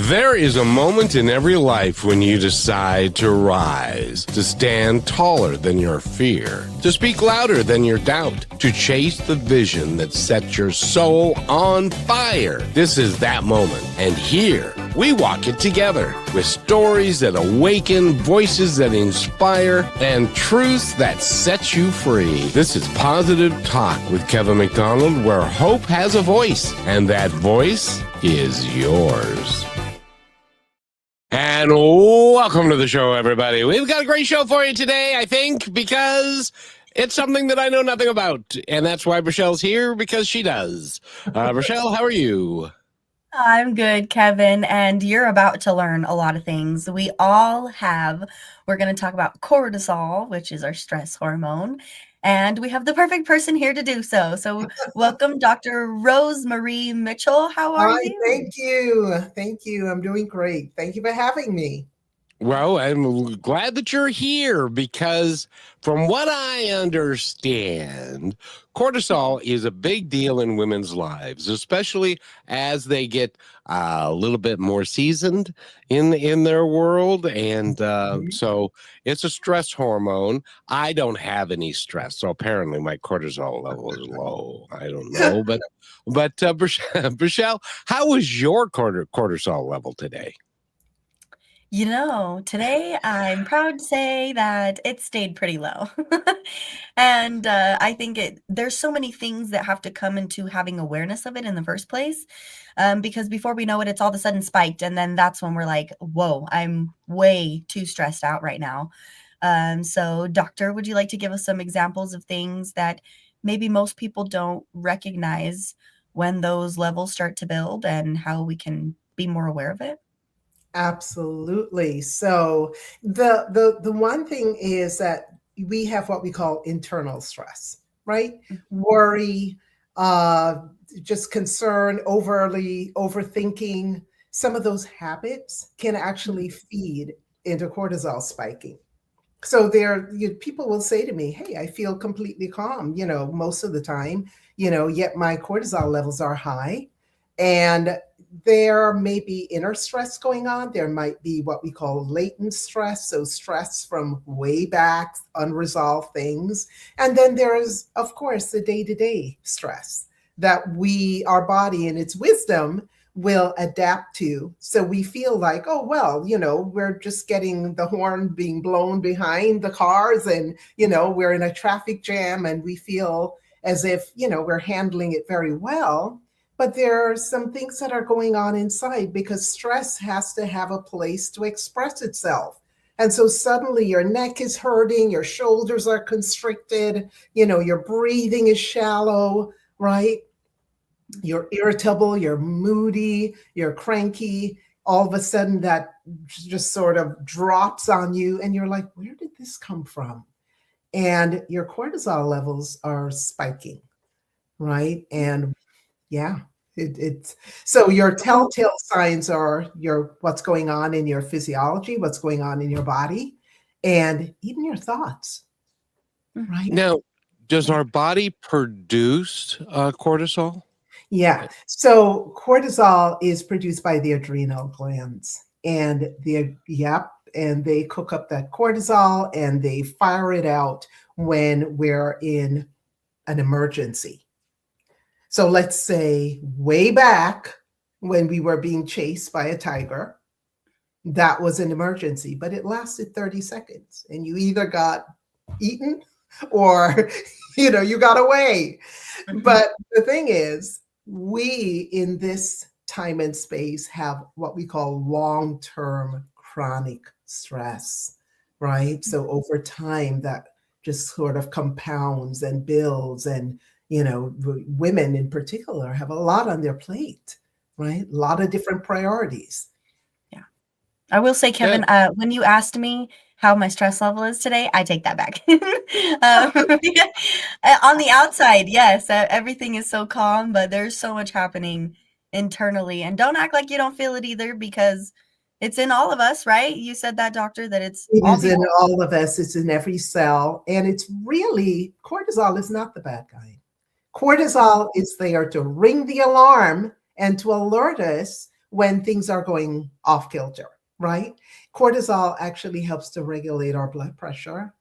There is a moment in every life when you decide to rise, to stand taller than your fear, to speak louder than your doubt, to chase the vision that sets your soul on fire. This is that moment. And here, we walk it together with stories that awaken, voices that inspire, and truths that set you free. This is Positive Talk with Kevin McDonald, where hope has a voice, and that voice is yours. And welcome to the show, everybody. We've got a great show for you today, I think, because it's something that I know nothing about. And that's why Rochelle's here, because she does. Rochelle, how are you? I'm good, Kevin, and you're about to learn a lot of things. We're going to talk about cortisol, which is our stress hormone, and we have the perfect person here to do so. So welcome, Dr. Rosemarie Mitchell. How are you? Thank you. Thank you. I'm doing great. Thank you for having me. Well, I'm glad that you're here because from what I understand, cortisol is a big deal in women's lives, especially as they get a little bit more seasoned in their world. And so it's a stress hormone. I don't have any stress, so apparently my cortisol level is low. I don't know, but Michelle, how was your cortisol level today? You know, today I'm proud to say that it stayed pretty low. And I think there's so many things that have to come into having awareness of it in the first place. Because before we know it, it's all of a sudden spiked. And then that's when we're like, whoa, I'm way too stressed out right now. So, Doctor, would you like to give us some examples of things that maybe most people don't recognize when those levels start to build and how we can be more aware of it? Absolutely. So the one thing is that we have what we call internal stress, right? Worry, just concern, overly overthinking. Some of those habits can actually feed into cortisol spiking. So people will say to me, "Hey, I feel completely calm, most of the time, yet my cortisol levels are high." And there may be inner stress going on. There might be what we call latent stress, so stress from way back, unresolved things. And then there is, of course, the day-to-day stress that our body in its wisdom will adapt to. So we feel like, oh, well, we're just getting the horn being blown behind the cars and, we're in a traffic jam and we feel as if, we're handling it very well. But there are some things that are going on inside because stress has to have a place to express itself. And so suddenly your neck is hurting, your shoulders are constricted, your breathing is shallow, right? You're irritable, you're moody, you're cranky. All of a sudden that just sort of drops on you and you're like, where did this come from? And your cortisol levels are spiking, right? And yeah, so your telltale signs are what's going on in your physiology, what's going on in your body, and even your thoughts, right? Now, does our body produce cortisol? Yeah. So cortisol is produced by the adrenal glands, and they cook up that cortisol and they fire it out when we're in an emergency. So let's say way back when we were being chased by a tiger, that was an emergency, but it lasted 30 seconds and you either got eaten or, you got away. But the thing is, we in this time and space have what we call long-term chronic stress, right? So over time that just sort of compounds and builds and women in particular have a lot on their plate, right? A lot of different priorities. Yeah. I will say, Kevin, when you asked me how my stress level is today, I take that back. On the outside, yes, everything is so calm, but there's so much happening internally. And don't act like you don't feel it either, because it's in all of us, right? You said that, doctor, that it is in all of us. It's in every cell. And it's really, cortisol is not the bad guy. Cortisol is there to ring the alarm and to alert us when things are going off kilter, right? Cortisol actually helps to regulate our blood pressure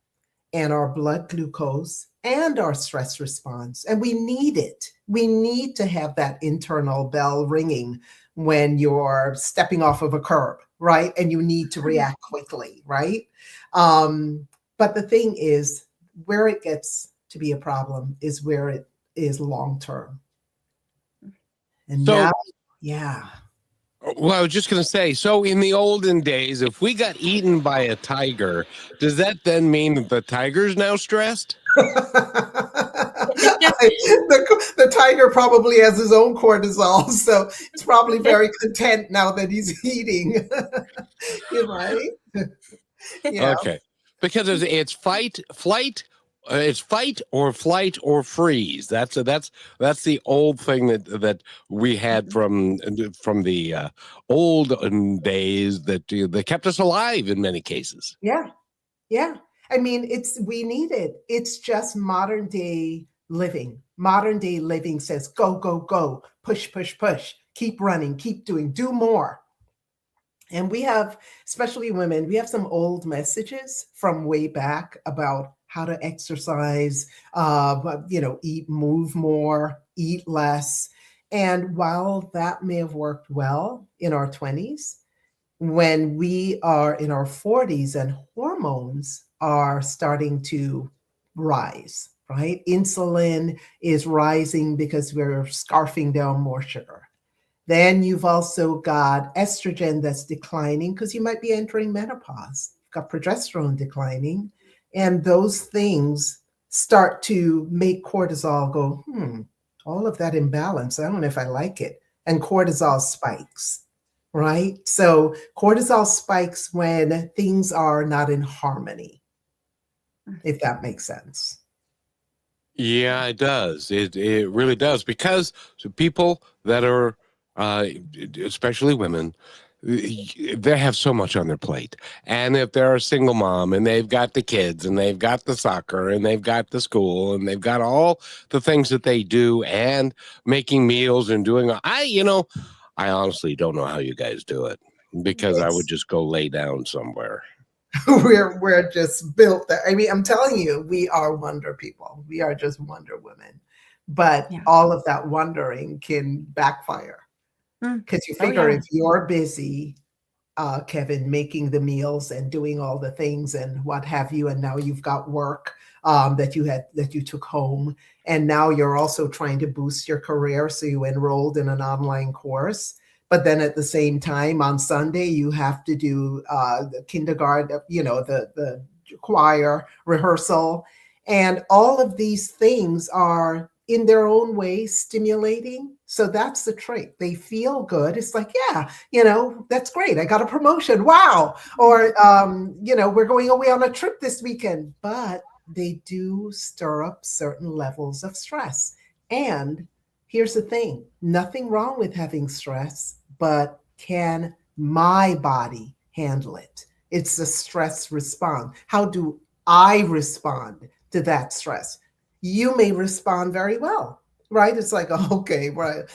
and our blood glucose and our stress response. And we need it. We need to have that internal bell ringing when you're stepping off of a curb, right? And you need to react quickly, right? But the thing is, where it gets to be a problem is where it is long term. And So, now, yeah. well, I was just going to say, so in the olden days, if we got eaten by a tiger, does that then mean that the tiger's now stressed? The tiger probably has his own cortisol, so it's probably very content now that he's eating. You're right. Yeah. Okay. Because it's fight, flight, it's fight or flight or freeze. That's the old thing that we had from the old days that kept us alive in many cases. Yeah. Yeah. I mean, we need it. It's just modern day living. Modern day living says go, go, go, push, push, push, keep running, keep doing, do more. And we have, especially women, we have some old messages from way back about how to exercise, eat, move more, eat less. And while that may have worked well in our 20s, when we are in our 40s and hormones are starting to rise, right? Insulin is rising because we're scarfing down more sugar. Then you've also got estrogen that's declining because you might be entering menopause. You've got progesterone declining. And those things start to make cortisol go, all of that imbalance. I don't know if I like it. And cortisol spikes, right? So cortisol spikes when things are not in harmony, if that makes sense. Yeah, it does. It really does, because people that are especially women, they have so much on their plate. And if they're a single mom and they've got the kids and they've got the soccer and they've got the school and they've got all the things that they do and making meals and doing, I honestly don't know how you guys do it, because I would just go lay down somewhere. We're just built that. I mean, I'm telling you, we are wonder people. We are just wonder women. But all of that wondering can backfire. Because you figure if you're busy, Kevin, making the meals and doing all the things and what have you, and now you've got work that you took home, and now you're also trying to boost your career, so you enrolled in an online course. But then at the same time, on Sunday, you have to do the kindergarten, the choir rehearsal, and all of these things are in their own way stimulating. So that's the trait. They feel good. It's like, that's great. I got a promotion. Wow. Or, we're going away on a trip this weekend. But they do stir up certain levels of stress. And here's the thing, nothing wrong with having stress, but can my body handle it? It's a stress response. How do I respond to that stress? You may respond very well, right? It's like, okay, right,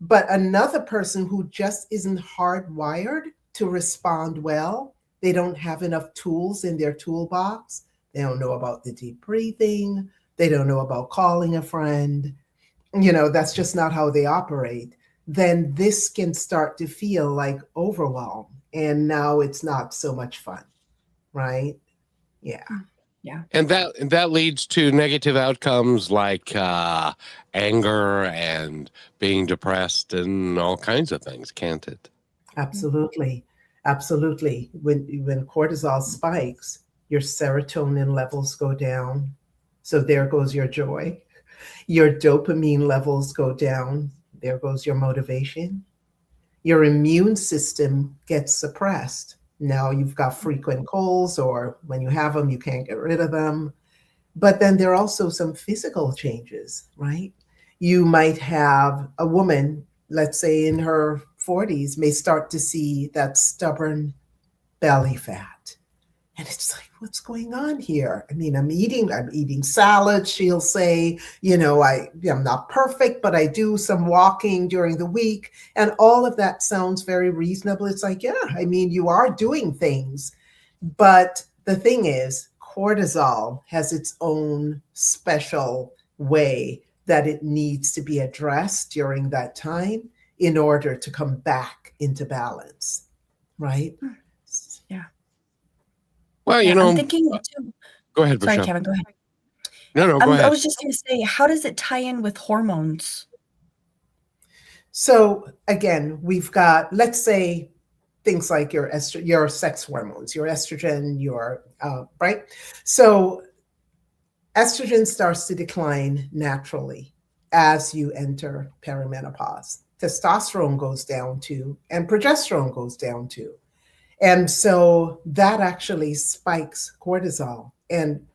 but another person who just isn't hardwired to respond well, they don't have enough tools in their toolbox. They don't know about the deep breathing. They don't know about calling a friend. That's just not how they operate. Then this can start to feel like overwhelm. And now it's not so much fun, right? Yeah. Yeah. And that leads to negative outcomes like anger and being depressed and all kinds of things, can't it? Absolutely. Absolutely. When cortisol spikes, your serotonin levels go down. So there goes your joy. Your dopamine levels go down. There goes your motivation. Your immune system gets suppressed. Now you've got frequent colds, or when you have them, you can't get rid of them. But then there are also some physical changes, right? You might have a woman, let's say in her 40s, may start to see that stubborn belly fat. And it's like, what's going on here? I mean, I'm eating salad. She'll say, I'm not perfect, but I do some walking during the week. And all of that sounds very reasonable. It's like, yeah, I mean, you are doing things. But the thing is, cortisol has its own special way that it needs to be addressed during that time in order to come back into balance, right? Yeah. Well, Yeah, I'm thinking too. go ahead, Sorry, Michelle. Kevin, go ahead. No, go I ahead. was just going to say, how does it tie in with hormones? So again, we've got, let's say, things like your sex hormones, your estrogen, right? So estrogen starts to decline naturally as you enter perimenopause. Testosterone goes down too, and progesterone goes down too. And so that actually spikes cortisol, and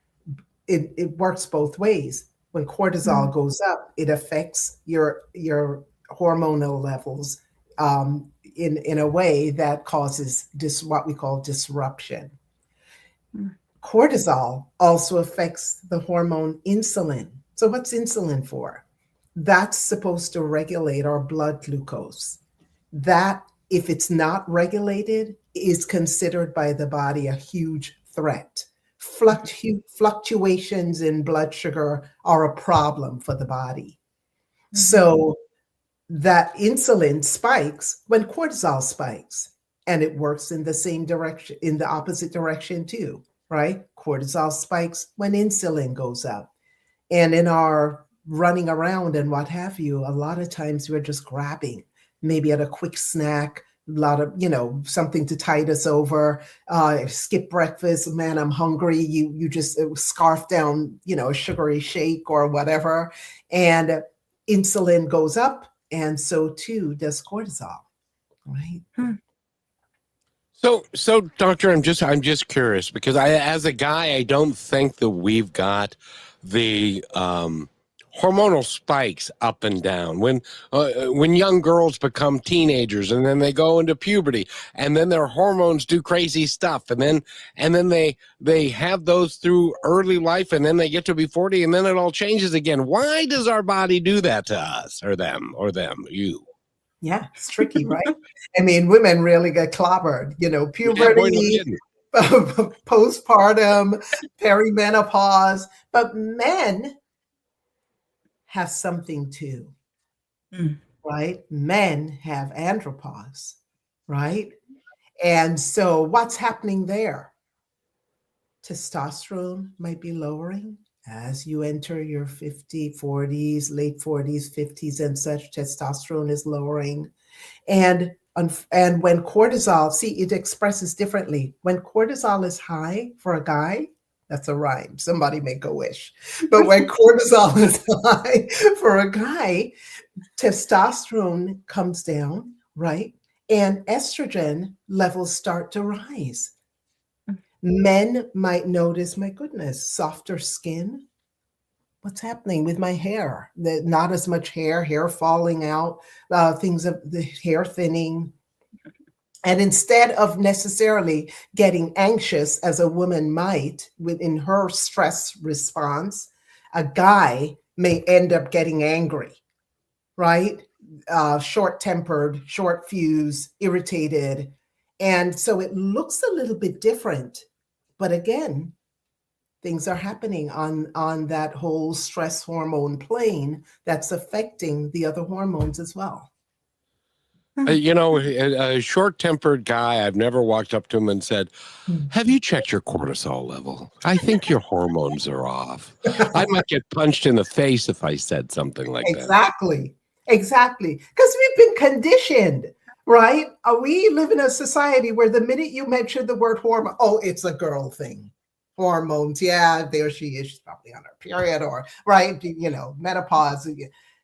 it works both ways. When cortisol goes up, it affects your hormonal levels in a way that causes what we call disruption. Cortisol also affects the hormone insulin. So what's insulin for? That's supposed to regulate our blood glucose. That, if it's not regulated, is considered by the body a huge threat. Fluctuations in blood sugar are a problem for the body. So that insulin spikes when cortisol spikes, and it works in the same direction, in the opposite direction too, right? Cortisol spikes when insulin goes up. And in our running around and what have you, a lot of times we're just grabbing, maybe at a quick snack, a lot of, something to tide us over, skip breakfast, man, I'm hungry. You just scarf down, a sugary shake or whatever. And insulin goes up, and so too does cortisol, right? So, doctor, I'm just curious because as a guy, I don't think that we've got the hormonal spikes up and down when young girls become teenagers and then they go into puberty and then their hormones do crazy stuff and then they have those through early life and then they get to be 40 and then it all changes again. Why does our body do that to us or them, you? Yeah, it's tricky, right? I mean, women really get clobbered, puberty, postpartum, perimenopause, but men have something too, right? Men have andropause, right? And so what's happening there? Testosterone might be lowering as you enter your 50s, 40s, late 40s, 50s and such. Testosterone is lowering. And when cortisol, see, it expresses differently. When cortisol is high for a guy, that's a rhyme. Somebody make a wish. But when cortisol is high for a guy, testosterone comes down, right? And estrogen levels start to rise. Men might notice, my goodness, softer skin. What's happening with my hair? Not as much hair falling out, things of the hair thinning. And instead of necessarily getting anxious as a woman might within her stress response, a guy may end up getting angry, right? Short-tempered, short fuse, irritated. And so it looks a little bit different. But again, things are happening on that whole stress hormone plane that's affecting the other hormones as well. A short-tempered guy, I've never walked up to him and said, have you checked your cortisol level? I think your hormones are off. I might get punched in the face if I said something like that. Exactly. Because we've been conditioned, right? We live in a society where the minute you mention the word hormone, oh, it's a girl thing. Hormones, yeah, there she is. She's probably on her period or, right, menopause.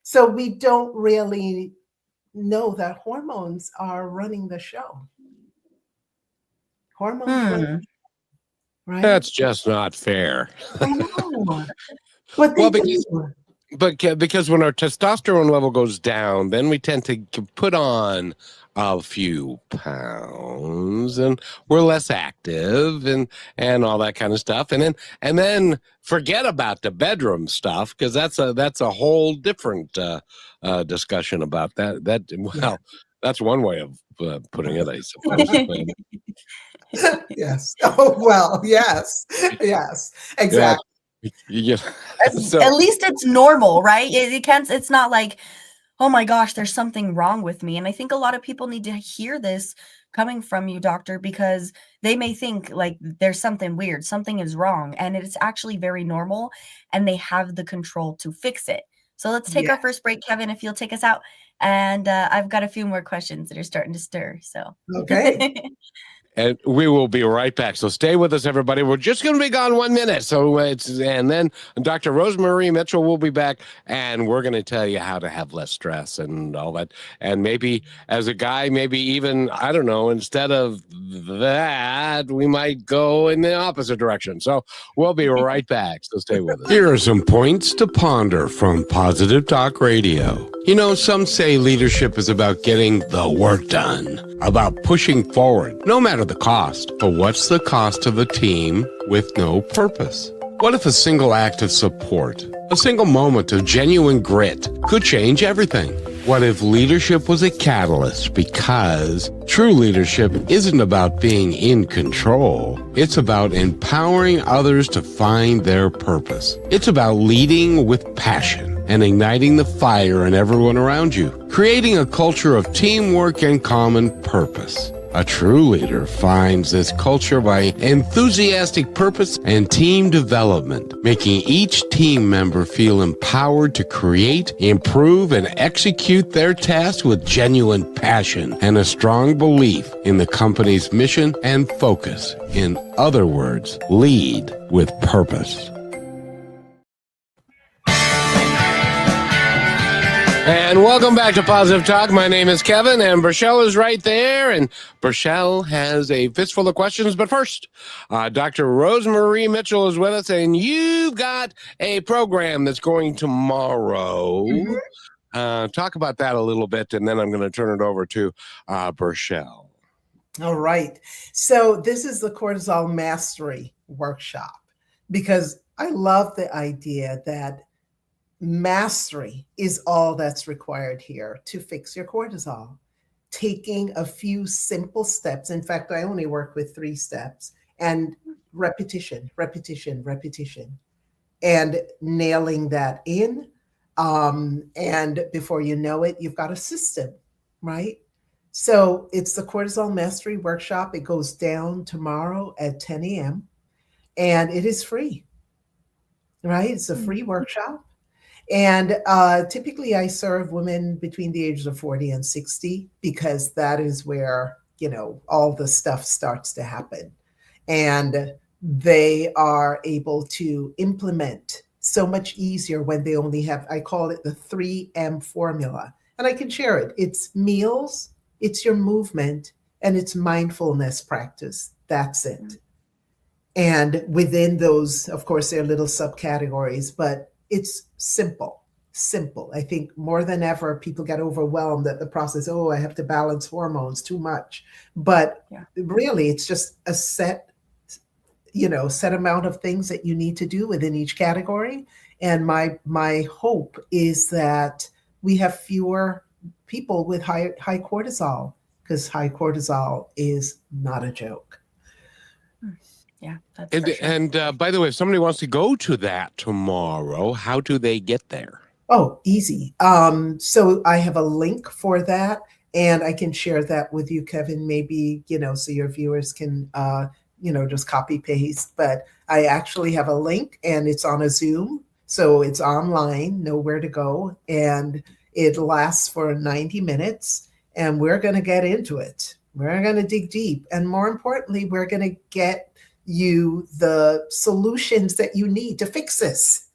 So we don't really know that hormones are running the show. Hormones, right? That's just not fair. I know. What they do. But because when our testosterone level goes down, then we tend to put on a few pounds, and we're less active, and all that kind of stuff, and then forget about the bedroom stuff, because that's a whole different discussion about that. Yeah. That's one way of putting it, I suppose. Yes. Oh, well, yes. Yes, Yeah, exactly. yeah. At So least it's normal, right? It can't, it's not like, oh my gosh, there's something wrong with me. And I think a lot of people need to hear this coming from you, doctor, because they may think like there's something weird, something is wrong, and it's actually very normal, and they have the control to fix it. So let's take Yeah. our first break, Kevin, if you'll take us out. And I've got a few more questions that are starting to stir. So Okay. And we will be right back. So stay with us, everybody. We're just going to be gone 1 minute. And then Dr. Rosemarie Mitchell will be back, and we're going to tell you how to have less stress and all that. And maybe as a guy, maybe even, I don't know, instead of that, we might go in the opposite direction. So we'll be right back. So stay with us. Here are some points to ponder from Positive Talk Radio. You know, some say leadership is about getting the work done, about pushing forward, no matter the cost. But what's the cost of a team with no purpose? What if a single act of support, a single moment of genuine grit could change everything? What if leadership was a catalyst? Because true leadership isn't about being in control. It's about empowering others to find their purpose. It's about leading with passion and igniting the fire in everyone around you, creating a culture of teamwork and common purpose. A true leader finds this culture by enthusiastic purpose and team development, making each team member feel empowered to create, improve, and execute their tasks with genuine passion and a strong belief in the company's mission and focus. In other words, lead with purpose. And welcome back to Positive Talk. My name is Kevin, and Burchelle is right there. And Burchelle has a fistful of questions. But first, Dr. Rosemarie Mitchell is with us, and you've got a program that's going tomorrow. Mhm. Talk about that a little bit, and then I'm going to turn it over to Burchelle. All right. So this is the Cortisol Mastery Workshop, because I love the idea that mastery is all that's required here to fix your cortisol. Taking a few simple steps. In fact, I only work with 3 steps, and repetition, repetition, repetition, and nailing that in. And before you know it, you've got a system, right? So it's the Cortisol Mastery Workshop. It goes down tomorrow at 10 a.m. and it is free, right? It's a free workshop. And typically I serve women between the ages of 40 and 60, because that is where, all the stuff starts to happen. And they are able to implement so much easier when they only have, I call it the 3M formula. And I can share it. It's meals, it's your movement, and it's mindfulness practice. That's it. And within those, of course, there are little subcategories, but it's simple. I think more than ever, people get overwhelmed at the process. Oh, I have to balance hormones too much. But really, it's just a set amount of things that you need to do within each category. And my hope is that we have fewer people with high cortisol, because high cortisol is not a joke. Yeah, that's for sure. And by the way, if somebody wants to go to that tomorrow, how do they get there? Oh, easy. So I have a link for that, and I can share that with you, Kevin, maybe, so your viewers can, just copy paste. But I actually have a link, and it's on a Zoom. So it's online, nowhere to go. And it lasts for 90 minutes, and we're going to get into it. We're going to dig deep. And more importantly, we're going to get you the solutions that you need to fix this.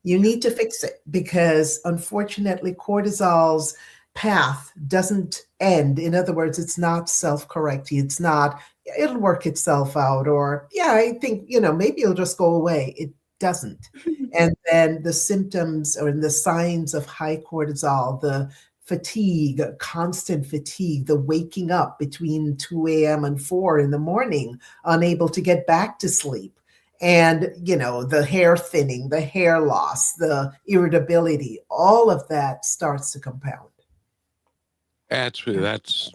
You need to fix it, because unfortunately, cortisol's path doesn't end. In other words, it's not self-correcting. It's not, it'll work itself out, or I think, maybe it'll just go away. It doesn't. And then the symptoms or the signs of high cortisol, the fatigue, constant fatigue, the waking up between 2 a.m. and 4 in the morning, unable to get back to sleep. And, the hair thinning, the hair loss, the irritability, all of that starts to compound. That's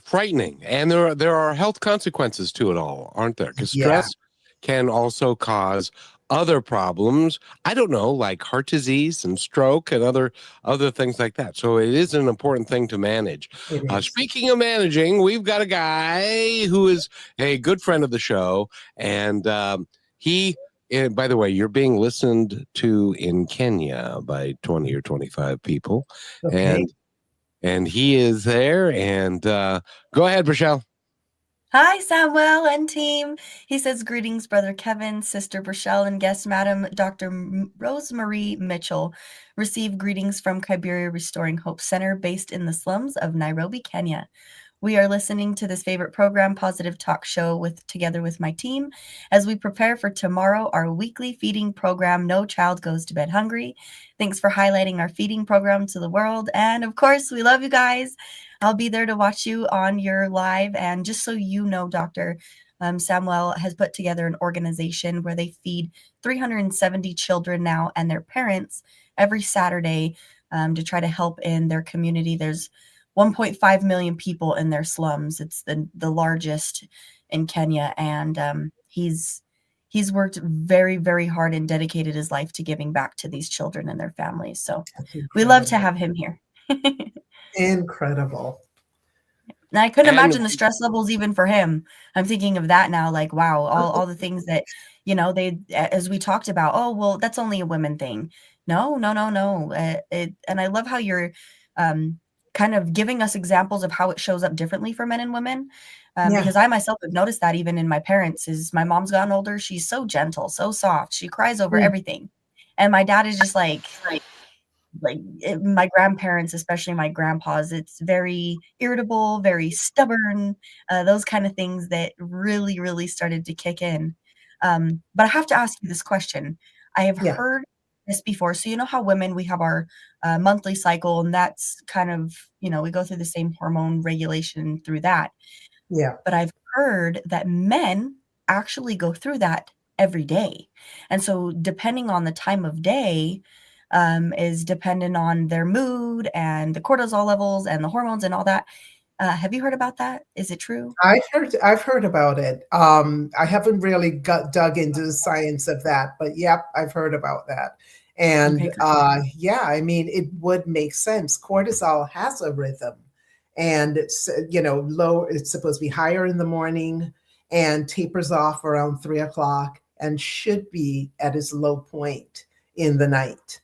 frightening, and there are health consequences to it all, aren't there? Because Yeah, stress can also cause other problems. I don't know, like heart disease and stroke and other things like that. So it is an important thing to manage. it is. Speaking of managing, we've got a guy who is a good friend of the show, and he. And by the way, you're being listened to in Kenya by 20 or 25 people, Okay. and he is there. And go ahead, Rochelle. Hi, Samuel and team. He says, greetings, Brother Kevin, Sister Rochelle, and guest Madam Dr. Rosemarie Mitchell. Receive greetings from Kibera Restoring Hope Center, based in the slums of Nairobi, Kenya. We are listening to this favorite program, Positive Talk Show, together with my team, as we prepare for tomorrow, our weekly feeding program, No Child Goes to Bed Hungry. Thanks for highlighting our feeding program to the world. And of course, we love you guys. I'll be there to watch you on your live. And just so you know, Dr. Samuel has put together an organization where they feed 370 children now and their parents every Saturday to try to help in their community. There's 1.5 million people in their slums. It's the largest in Kenya. And he's worked very, very hard and dedicated his life to giving back to these children and their families. So we love to have him here. Incredible. And I couldn't And imagine the stress levels even for him. I'm thinking of that now, like, wow, all the things that, they, as we talked about, oh, well, that's only a women thing. No. And I love how you're kind of giving us examples of how it shows up differently for men and women. Yeah. Because I myself have noticed that even in my parents. Is my mom's gotten older. She's so gentle, so soft. She cries over everything. And my dad is just like my grandparents, especially my grandpa's, it's very irritable, very stubborn, those kind of things that really, really started to kick in. But I have to ask you this question. I have Yeah. heard this before. So you know how women, we have our monthly cycle, and that's kind of, we go through the same hormone regulation through that. Yeah. But I've heard that men actually go through that every day. And so depending on the time of day, is dependent on their mood and the cortisol levels and the hormones and all that. Have you heard about that? Is it true? I've heard about it. I haven't really dug into the science of that, but yep, I've heard about that. And Okay, yeah, I mean, it would make sense. Cortisol has a rhythm, and it's low. It's supposed to be higher in the morning and tapers off around 3 o'clock, and should be at its low point in the night.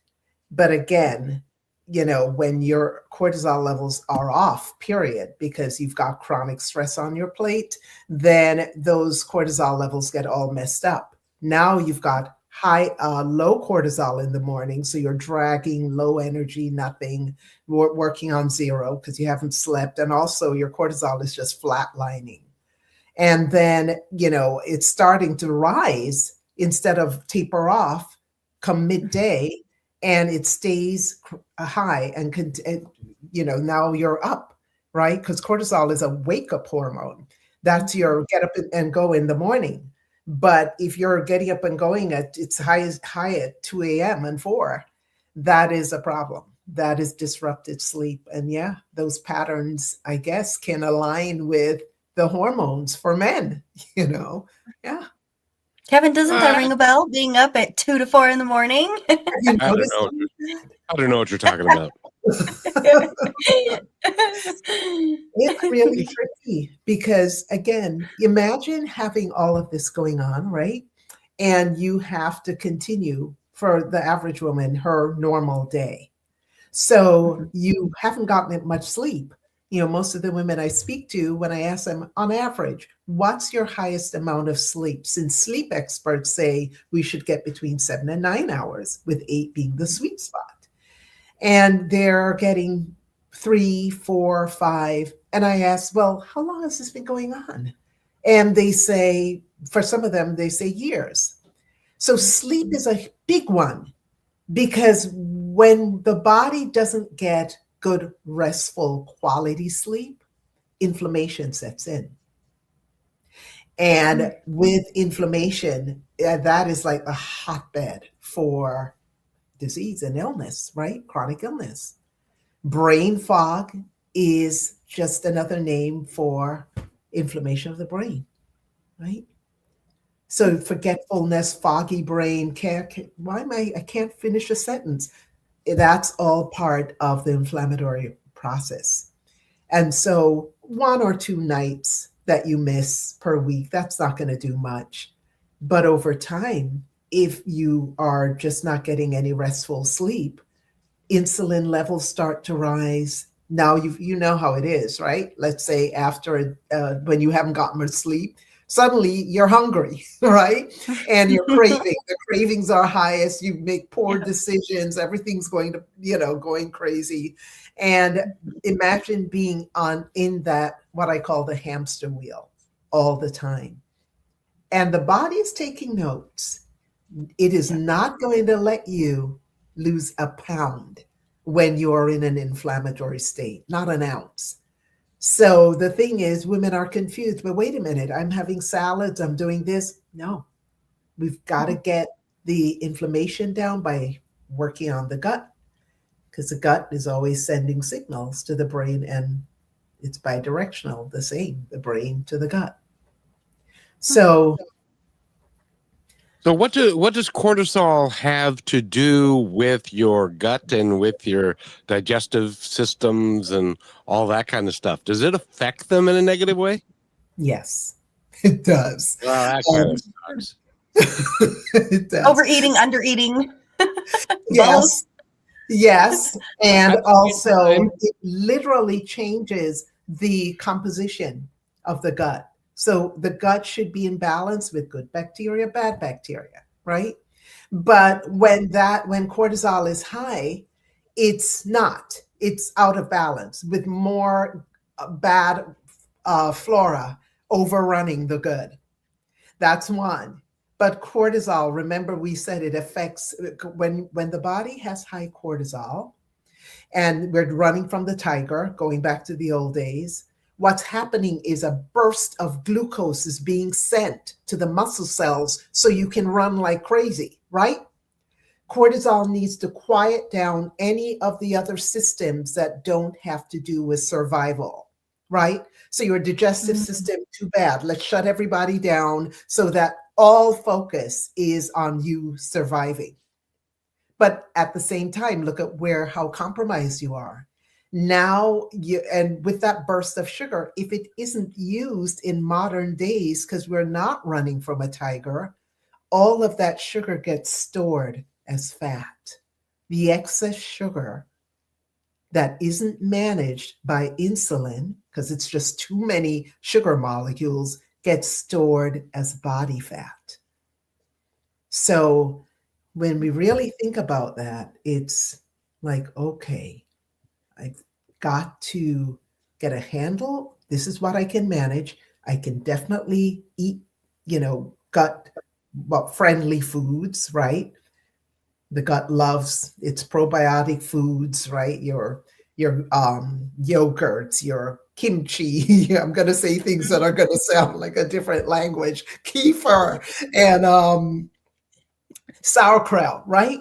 But again, when your cortisol levels are off, period, because you've got chronic stress on your plate, then those cortisol levels get all messed up. Now you've got low cortisol in the morning. So you're dragging, low energy, nothing, working on zero because you haven't slept. And also your cortisol is just flatlining. And then, it's starting to rise instead of taper off come midday, and it stays high and now you're up, right? Because cortisol is a wake-up hormone. That's your get up and go in the morning. But if you're getting up and going at its high at 2 a.m. and 4, that is a problem. That is disrupted sleep. And yeah, those patterns, I guess, can align with the hormones for men, Yeah. Kevin, doesn't that ring a bell? Being up at 2 to 4 in the morning? Have you I don't noticed? know. I don't know what you're talking about. It's really tricky because, again, imagine having all of this going on, right? And you have to continue for the average woman her normal day. So you haven't gotten much sleep. Most of the women I speak to, when I ask them on average, what's your highest amount of sleep? Since sleep experts say we should get between 7 and 9 hours, with 8 being the sweet spot. And they're getting 3, 4, 5. And I ask, well, how long has this been going on? And they say, for some of them, they say years. So sleep is a big one, because when the body doesn't get good, restful, quality sleep, inflammation sets in. And with inflammation, that is like a hotbed for disease and illness, right? Chronic illness. Brain fog is just another name for inflammation of the brain, right? So forgetfulness, foggy brain, I can't finish a sentence. That's all part of the inflammatory process. And so 1 or 2 nights that you miss per week, that's not going to do much. But over time, if you are just not getting any restful sleep, insulin levels start to rise. Now you know how it is, right? Let's say after when you haven't gotten much sleep, suddenly you're hungry, right? And you're craving. The cravings are highest. You make poor decisions. Everything's going crazy. And imagine being in that, what I call the hamster wheel, all the time. And the body is taking notes. It is not going to let you lose a pound when you're in an inflammatory state, not an ounce. So the thing is, women are confused. But wait a minute, I'm having salads, I'm doing this. No, we've got to get the inflammation down by working on the gut, because the gut is always sending signals to the brain, and it's bidirectional, the same, the brain to the gut. So what does cortisol have to do with your gut and with your digestive systems and all that kind of stuff? Does it affect them in a negative way? yes, it does. Well, that kind of sucks. It does. Overeating, undereating. Yes. Yes. And also it literally changes the composition of the gut. So the gut should be in balance with good bacteria, bad bacteria, right? But when cortisol is high, it's not. It's out of balance with more bad flora overrunning the good. That's one. But cortisol, remember we said it affects when the body has high cortisol, and we're running from the tiger, going back to the old days. What's happening is a burst of glucose is being sent to the muscle cells so you can run like crazy, right? Cortisol needs to quiet down any of the other systems that don't have to do with survival, right? So your digestive system, too bad. Let's shut everybody down so that all focus is on you surviving. But at the same time, look at how compromised you are. Now, and with that burst of sugar, if it isn't used in modern days, because we're not running from a tiger, all of that sugar gets stored as fat. The excess sugar that isn't managed by insulin, because it's just too many sugar molecules, gets stored as body fat. So when we really think about that, it's like, okay, I've got to get a handle. This is what I can manage. I can definitely eat, gut friendly foods, right? The gut loves its probiotic foods, right? Your yogurts, your kimchi. I'm going to say things that are going to sound like a different language. Kefir and sauerkraut, right?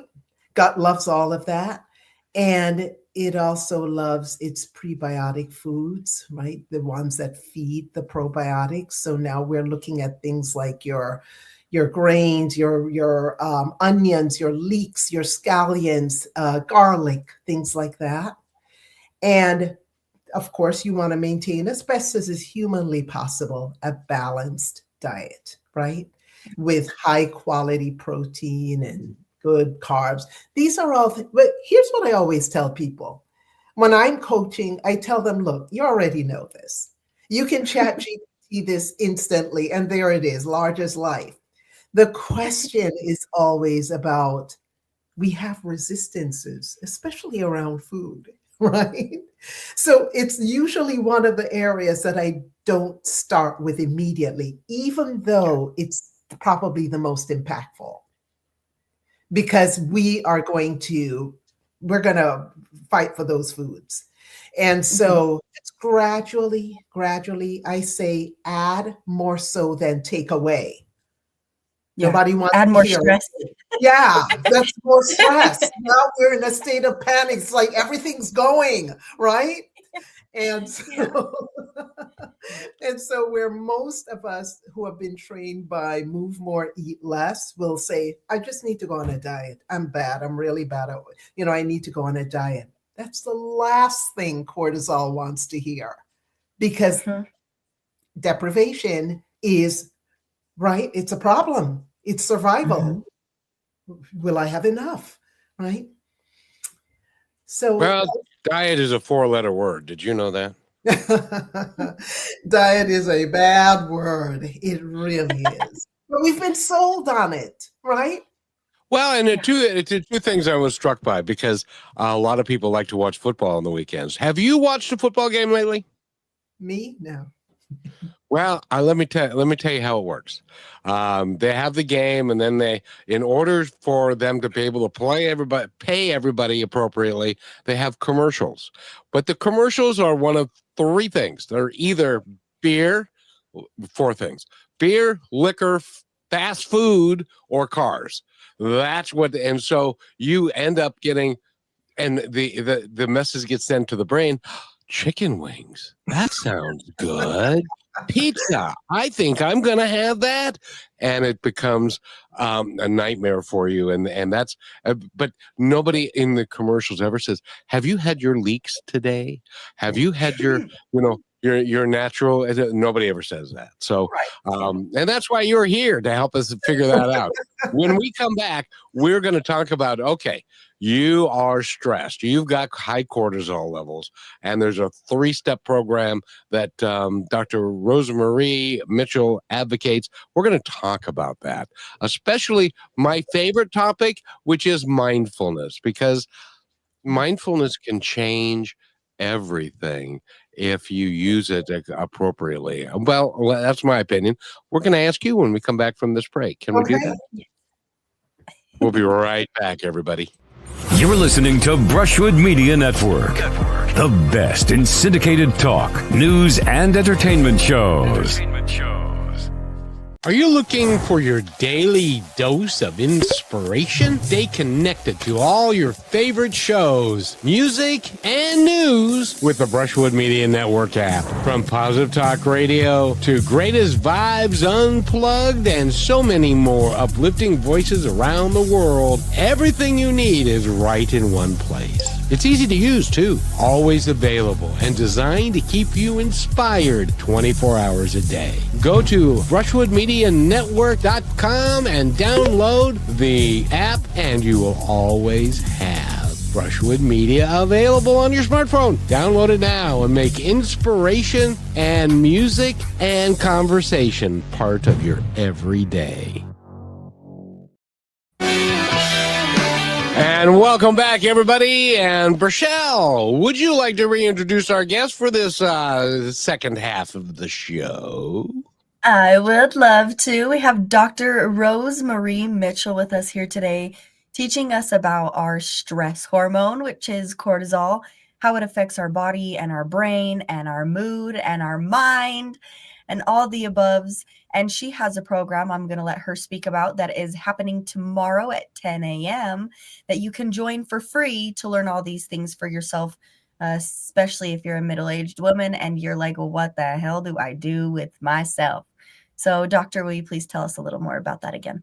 Gut loves all of that. And it also loves its prebiotic foods, right? The ones that feed the probiotics. So now we're looking at things like your grains, your onions, your leeks, your scallions, garlic, things like that. And of course, you want to maintain, as best as is humanly possible, a balanced diet, right? With high quality protein and good carbs. These are all, but here's what I always tell people. When I'm coaching, I tell them, look, you already know this. You can chat GPT this instantly, and there it is, large as life. The question is always about, we have resistances, especially around food, right? So it's usually one of the areas that I don't start with immediately, even though it's probably the most impactful. because we're going to fight for those foods. And so it's gradually, I say add more so than take away. Yeah. Nobody wants Add to more hear stress. Yeah, that's more stress. Now we're in a state of panic. It's like everything's going, right? And so, and so where most of us who have been trained by move more, eat less will say, I just need to go on a diet. I'm bad. I'm really bad at, I need to go on a diet. That's the last thing cortisol wants to hear, because deprivation is, right? It's a problem. It's survival. Will I have enough? Right? So, Well, diet is a 4-letter word. Did you know that? diet is a bad word. It really is. But we've been sold on it, right? Well, and the two things I was struck by, because a lot of people like to watch football on the weekends. Have you watched a football game lately? Me? No. Well, let me tell you how it works. They have the game, and then in order for them to be able to pay everybody appropriately, they have commercials. But the commercials are one of 3 things. They're either beer, 4 things: beer, liquor, fast food, or cars. That's what, and so you end up getting, and the message gets sent to the brain. Chicken wings. That sounds good. Pizza. I think I'm going to have that. And it becomes a nightmare for you. And that's, but nobody in the commercials ever says, have you had your leeks today? Have you had your natural? Nobody ever says that. So, and that's why you're here, to help us figure that out. When we come back, we're going to talk about, okay, you are stressed. You've got high cortisol levels, and there's a 3-step program that Dr. Rosemarie Mitchell advocates. We're going to talk about that, especially my favorite topic, which is mindfulness, because mindfulness can change everything if you use it appropriately. Well, that's my opinion. We're going to ask you when we come back from this break. Can we do that? We'll be right back, everybody. You're listening to Brushwood Media Network, the best in syndicated talk, news, and entertainment shows. Are you looking for your daily dose of inspiration? Stay connected to all your favorite shows, music, and news with the Brushwood Media Network app. From Positive Talk Radio to Greatest Vibes Unplugged and so many more uplifting voices around the world, everything you need is right in one place. It's easy to use, too. Always available and designed to keep you inspired 24 hours a day. Go to brushwoodmedianetwork.com and download the app, and you will always have Brushwood Media available on your smartphone. Download it now and make inspiration and music and conversation part of your everyday. And welcome back, everybody. And Rochelle, would you like to reintroduce our guest for this second half of the show? I would love to. We have Dr. Rosemarie Mitchell with us here today, teaching us about our stress hormone, which is cortisol, how it affects our body and our brain and our mood and our mind and all the aboves. And she has a program I'm going to let her speak about that is happening tomorrow at 10 a.m. that you can join for free to learn all these things for yourself, especially if you're a middle-aged woman and you're like, well, what the hell do I do with myself? So, Doctor, will you please tell us a little more about that again?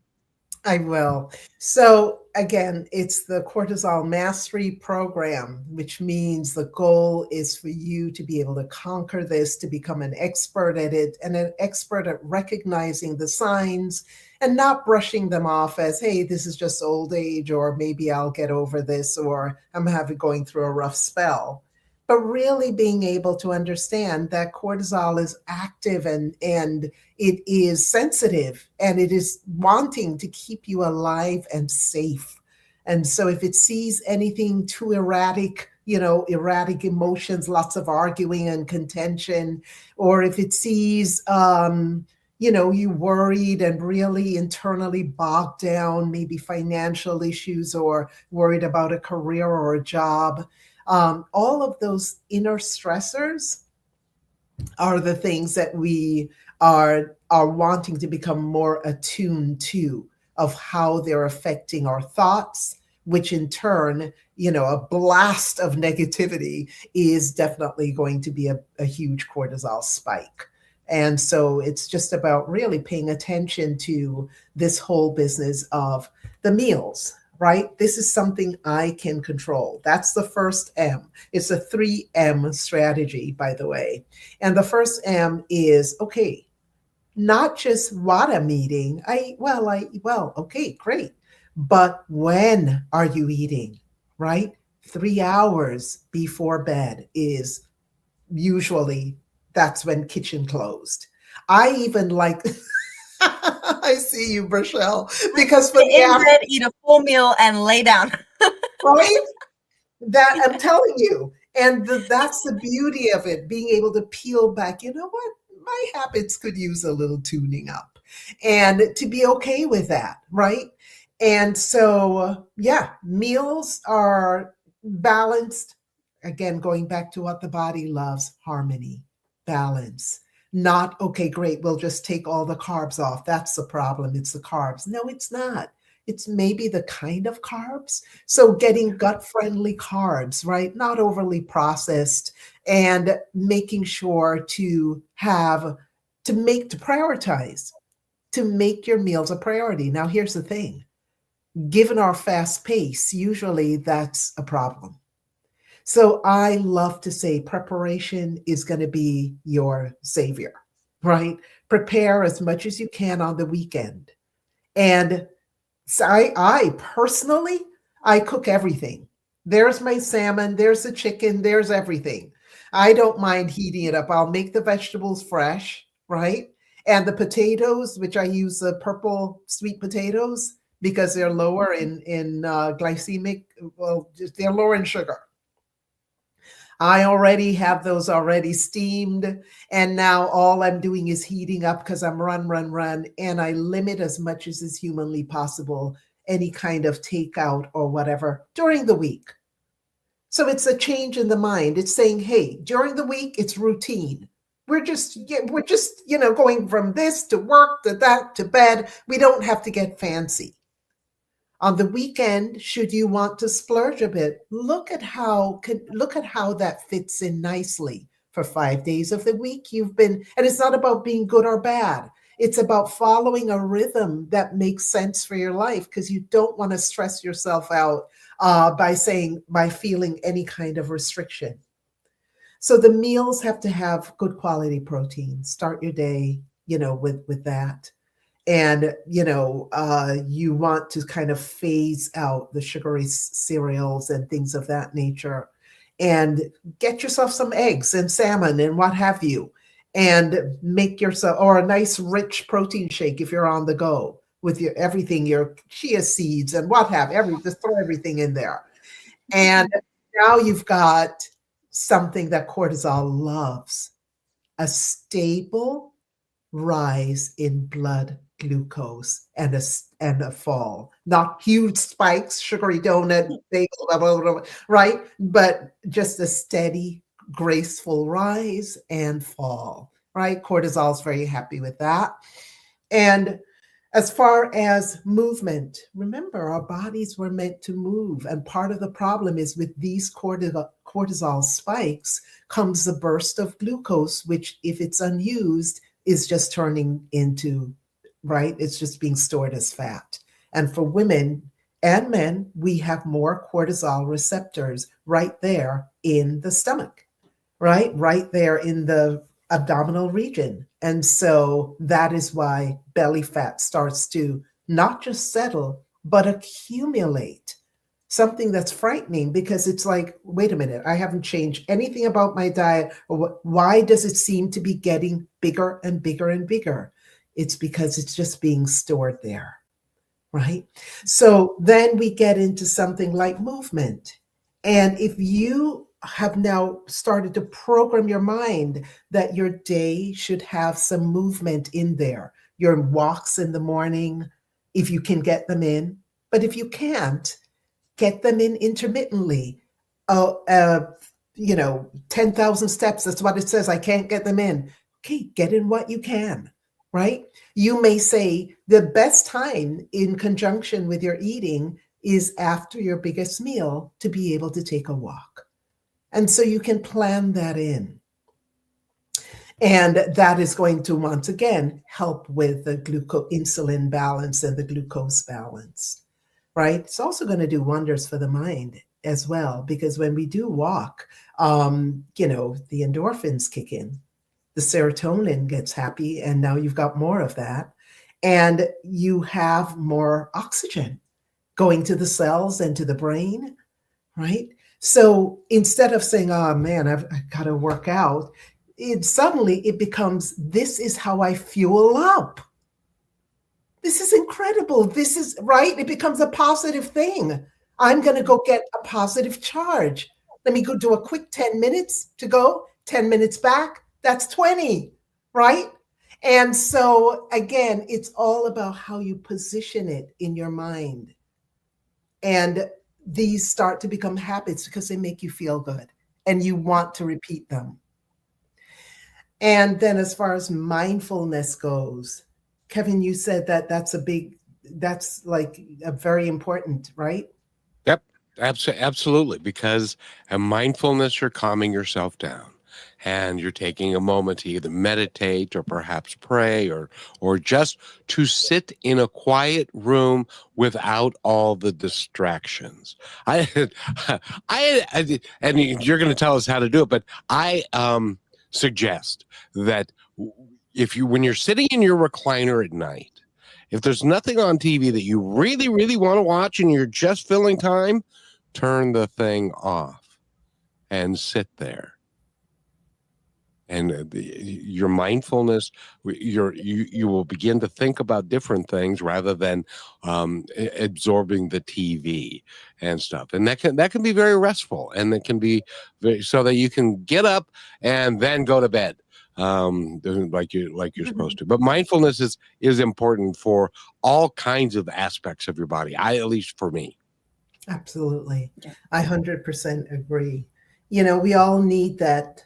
I will. So again, it's the Cortisol Mastery Program, which means the goal is for you to be able to conquer this, to become an expert at it, and an expert at recognizing the signs and not brushing them off as, hey, this is just old age, or maybe I'll get over this, or I'm going through a rough spell. But really being able to understand that cortisol is active and it is sensitive, and it is wanting to keep you alive and safe. And so if it sees anything too erratic, erratic emotions, lots of arguing and contention, or if it sees, you worried and really internally bogged down, maybe financial issues or worried about a career or a job. All of those inner stressors are the things that we are wanting to become more attuned to, of how they're affecting our thoughts, which in turn, a blast of negativity is definitely going to be a huge cortisol spike. And so it's just about really paying attention to this whole business of the meals, right? This is something I can control. That's the first M. It's a 3M strategy, by the way. And the first M is, okay, not just what I'm eating. Okay, great. But when are you eating, right? 3 hours before bed is usually, that's when kitchen closed. I even like, I see you, Rochelle, because for Get the in bed, eat a full meal, and lay down. right? That I'm telling you. And that's the beauty of it, being able to peel back. You know what? My habits could use a little tuning up, and to be okay with that, right? And so, yeah, meals are balanced. Again, going back to what the body loves: harmony, balance. Not, okay, great, we'll just take all the carbs off. That's the problem. It's the carbs. No, it's not. It's maybe the kind of carbs. So getting gut-friendly carbs, right? Not overly processed, and making sure to prioritize, to make your meals a priority. Now, here's the thing. Given our fast pace, usually that's a problem. So I love to say preparation is going to be your savior, right? Prepare as much as you can on the weekend. And so I personally, I cook everything. There's my salmon, there's the chicken, there's everything. I don't mind heating it up. I'll make the vegetables fresh, right? And the potatoes, which I use the purple sweet potatoes because they're lower in glycemic, they're lower in sugar. I already have those already steamed. And now all I'm doing is heating up because I'm run. And I limit as much as is humanly possible any kind of takeout or whatever during the week. So it's a change in the mind. It's saying, hey, during the week, it's routine. We're just going from this to work to that to bed. We don't have to get fancy. On the weekend, should you want to splurge a bit, look at how that fits in nicely. For 5 days of the week, and it's not about being good or bad. It's about following a rhythm that makes sense for your life, because you don't want to stress yourself out by feeling any kind of restriction. So the meals have to have good quality protein. Start your day, with that. And, you want to kind of phase out the sugary cereals and things of that nature, and get yourself some eggs and salmon and what have you, and make yourself, or a nice rich protein shake if you're on the go with your chia seeds and what have you, just throw everything in there. And now you've got something that cortisol loves: a stable rise in blood glucose and a fall. Not huge spikes, sugary donut, bagel, blah, blah, blah, right? But just a steady, graceful rise and fall, right? Cortisol's very happy with that. And as far as movement, remember, our bodies were meant to move. And part of the problem is with these cortisol spikes comes the burst of glucose, which, if it's unused, is just turning into, right? It's just being stored as fat. And for women and men, we have more cortisol receptors right there in the stomach, right? Right there in the abdominal region. And so that is why belly fat starts to not just settle, but accumulate. Something that's frightening, because it's like, wait a minute, I haven't changed anything about my diet. Why does it seem to be getting bigger and bigger and bigger? It's because it's just being stored there, right? So then we get into something like movement. And if you have now started to program your mind that your day should have some movement in there. Your walks in the morning, if you can get them in. But if you can't, get them in intermittently. 10,000 steps, that's what it says. I can't get them in. Okay, get in what you can, right? You may say the best time in conjunction with your eating is after your biggest meal to be able to take a walk. And so you can plan that in. And that is going to, once again, help with the insulin balance and the glucose balance, right? It's also going to do wonders for the mind as well, because when we do walk, the endorphins kick in, the serotonin gets happy, and now you've got more of that. And you have more oxygen going to the cells and to the brain, right? So instead of saying, oh man, I've got to work out, it becomes, this is how I fuel up. This is incredible. This is right. It becomes a positive thing. I'm going to go get a positive charge. Let me go do a quick 10 minutes to go, 10 minutes back. That's 20, right? And so again, it's all about how you position it in your mind. And these start to become habits because they make you feel good and you want to repeat them. And then as far as mindfulness goes, Kevin, you said that's like a very important, right? Yep, absolutely. Because in mindfulness, you're calming yourself down, and you're taking a moment to either meditate or perhaps pray or just to sit in a quiet room without all the distractions. And you're going to tell us how to do it, but I suggest that when you're sitting in your recliner at night, if there's nothing on TV that you really, really want to watch and you're just filling time, turn the thing off and sit there. And your mindfulness, you will begin to think about different things rather than absorbing the TV and stuff. And that can be very restful, and it can be so that you can get up and then go to bed like you're supposed to. But mindfulness is important for all kinds of aspects of your body. At least for me. Absolutely, I 100% agree. We all need that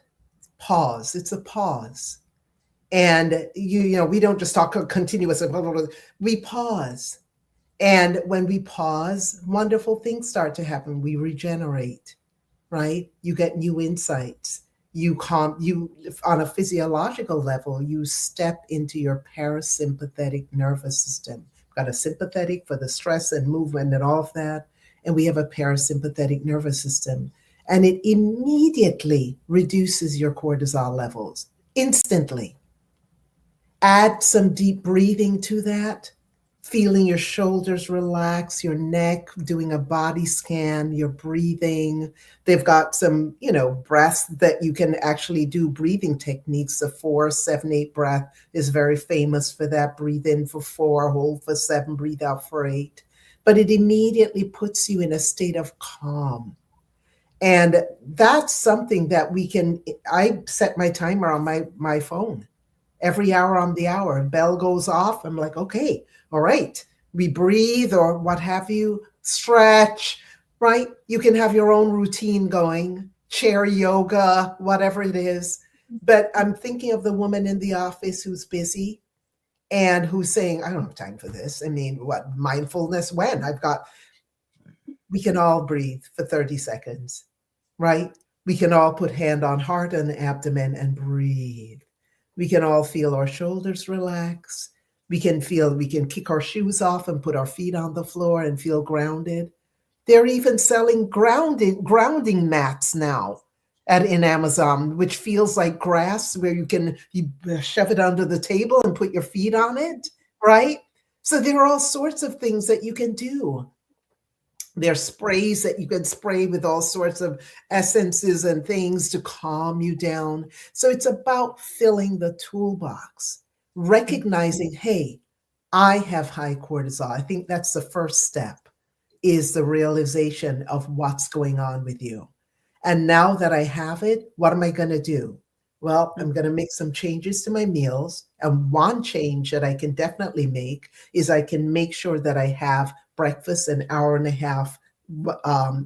pause. It's a pause. And we don't just talk continuously. We pause. And when we pause, wonderful things start to happen. We regenerate, right? You get new insights. You on a physiological level, you step into your parasympathetic nervous system. We've got a sympathetic for the stress and movement and all of that. And we have a parasympathetic nervous system. And it immediately reduces your cortisol levels instantly. Add some deep breathing to that, feeling your shoulders relax, your neck, doing a body scan, your breathing. They've got some, breaths that you can actually do breathing techniques. The 4, 7, 8 breath is very famous for that. Breathe in for 4, hold for 7, breathe out for 8. But it immediately puts you in a state of calm. And that's something that I set my timer on my phone. Every hour on the hour, bell goes off. I'm like, okay, all right. We breathe or what have you, stretch, right? You can have your own routine going, chair yoga, whatever it is. But I'm thinking of the woman in the office who's busy and who's saying, I don't have time for this. I mean, what, mindfulness when? We can all breathe for 30 seconds, right? We can all put hand on heart and abdomen and breathe. We can all feel our shoulders relax. We can kick our shoes off and put our feet on the floor and feel grounded. They're even selling grounding mats now in Amazon, which feels like grass, where you shove it under the table and put your feet on it, right? So there are all sorts of things that you can do. There's sprays that you can spray with all sorts of essences and things to calm you down. So it's about filling the toolbox, recognizing, hey, I have high cortisol. I think that's the first step, is the realization of what's going on with you. And now that I have it, what am I going to do? Well, I'm going to make some changes to my meals. And one change that I can definitely make is I can make sure that I have breakfast an hour and a half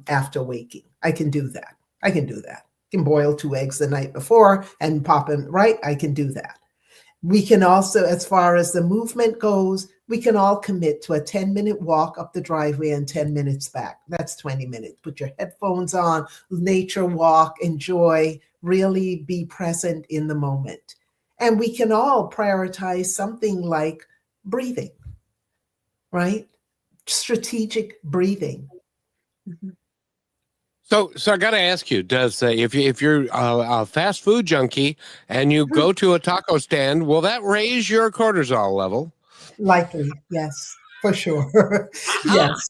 after waking. I can do that. I can do that. I can boil 2 eggs the night before and pop them, right? I can do that. We can also, as far as the movement goes, we can all commit to a 10-minute walk up the driveway and 10 minutes back. That's 20 minutes. Put your headphones on, nature walk, enjoy, really be present in the moment. And we can all prioritize something like breathing, right? Strategic breathing. Mm-hmm. So I got to ask you: does if you're a fast food junkie and you go to a taco stand, will that raise your cortisol level? Likely, yes, for sure. Yes,